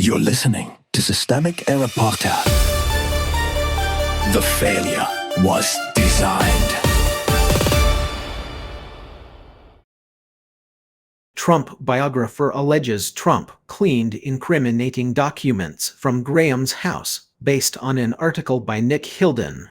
You're listening to Systemic Era Podcast. The failure was designed. Trump biographer alleges Trump cleaned incriminating documents from Graham's house, based on an article by Nick Hilden.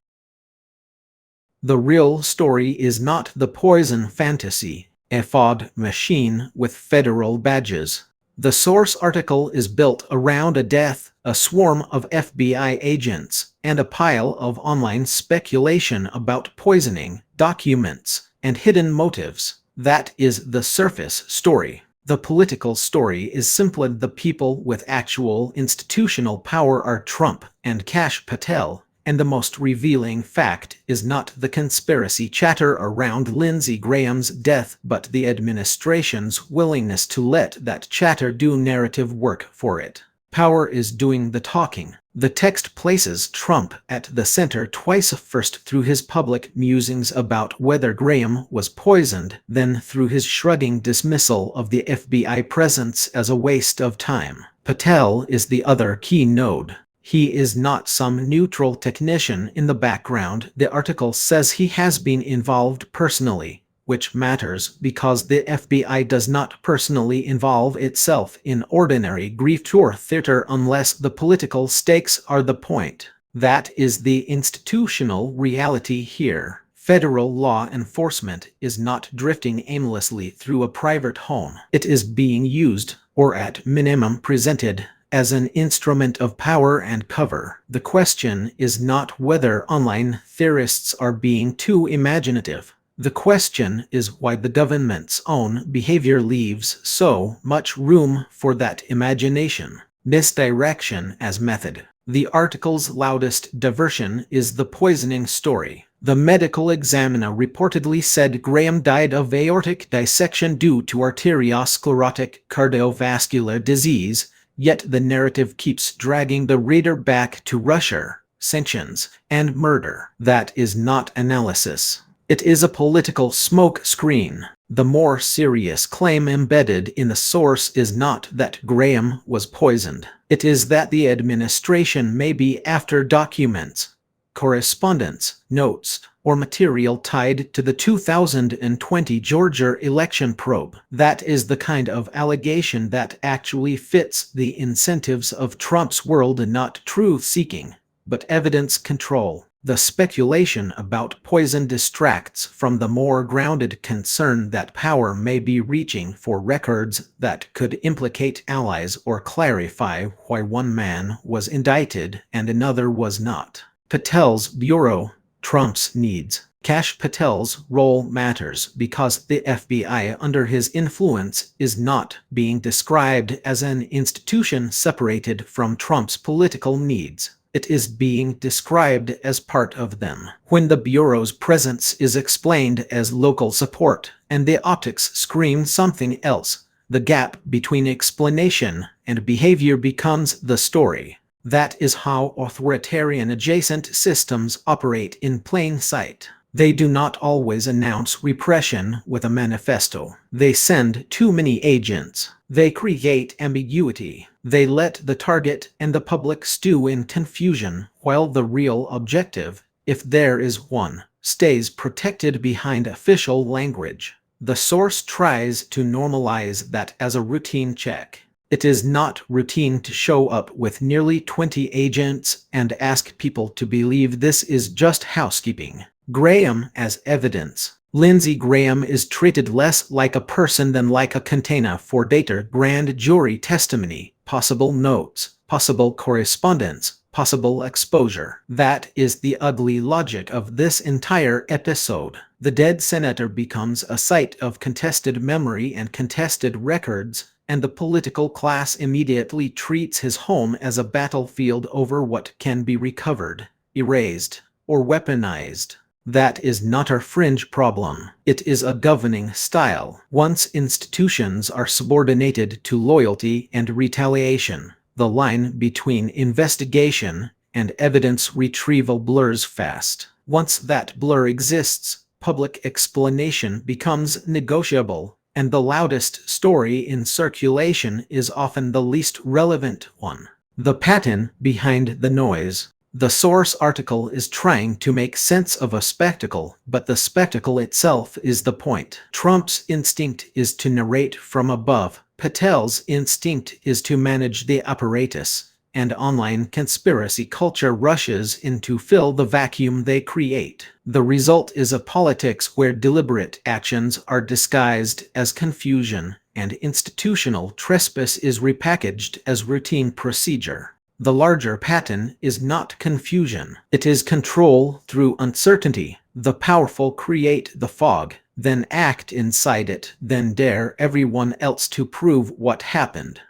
The real story is not the poison fantasy, a fraud machine with federal badges. The source article is built around a death, a swarm of FBI agents, and a pile of online speculation about poisoning, documents, and hidden motives. That is the surface story. The political story is simply the people with actual institutional power are Trump and Kash Patel, and the most revealing fact is not the conspiracy chatter around Lindsey Graham's death but the administration's willingness to let that chatter do narrative work for it. Power is doing the talking. The text places Trump at the center twice, first through his public musings about whether Graham was poisoned, then through his shrugging dismissal of the FBI presence as a waste of time. Patel is the other key node. He is not some neutral technician in the background. The article says he has been involved personally, which matters because the FBI does not personally involve itself in ordinary grief tour theater unless the political stakes are the point. That is the institutional reality here. Federal law enforcement is not drifting aimlessly through a private home. It is being used, or at minimum presented, as an instrument of power and cover. The question is not whether online theorists are being too imaginative. The question is why the government's own behavior leaves so much room for that imagination. Misdirection as method. The article's loudest diversion is the poisoning story. The medical examiner reportedly said Graham died of aortic dissection due to arteriosclerotic cardiovascular disease, yet the narrative keeps dragging the reader back to Russia, sanctions, and murder. That is not analysis. It is a political smoke screen. The more serious claim embedded in the source is not that Graham was poisoned. It is that the administration may be after documents, correspondence, notes, or material tied to the 2020 Georgia election probe. That is the kind of allegation that actually fits the incentives of Trump's world, not truth-seeking, but evidence control. The speculation about poison distracts from the more grounded concern that power may be reaching for records that could implicate allies or clarify why one man was indicted and another was not. Patel's bureau, Trump's needs. Kash Patel's role matters because the FBI under his influence is not being described as an institution separated from Trump's political needs. It is being described as part of them. When the Bureau's presence is explained as local support and the optics scream something else, the gap between explanation and behavior becomes the story. That is how authoritarian adjacent systems operate in plain sight. They do not always announce repression with a manifesto. They send too many agents. They create ambiguity. They let the target and the public stew in confusion, while the real objective, if there is one, stays protected behind official language. The source tries to normalize that as a routine check. It is not routine to show up with nearly 20 agents and ask people to believe this is just housekeeping. Graham as evidence. Lindsey Graham is treated less like a person than like a container for data, grand jury testimony, possible notes, possible correspondence, possible exposure. That is the ugly logic of this entire episode. The dead senator becomes a site of contested memory and contested records, and the political class immediately treats his home as a battlefield over what can be recovered, erased, or weaponized. That is not a fringe problem. It is a governing style. Once institutions are subordinated to loyalty and retaliation, the line between investigation and evidence retrieval blurs fast. Once that blur exists, public explanation becomes negotiable, and the loudest story in circulation is often the least relevant one. The pattern behind the noise. The source article is trying to make sense of a spectacle, but the spectacle itself is the point. Trump's instinct is to narrate from above. Patel's instinct is to manage the apparatus, and online conspiracy culture rushes in to fill the vacuum they create. The result is a politics where deliberate actions are disguised as confusion, and institutional trespass is repackaged as routine procedure. The larger pattern is not confusion. It is control through uncertainty. The powerful create the fog, then act inside it, then dare everyone else to prove what happened.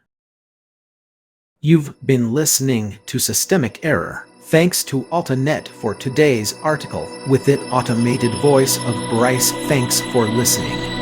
You've been listening to Systemic Error. Thanks to AltaNet for today's article. With it automated voice of Bryce. Thanks for listening.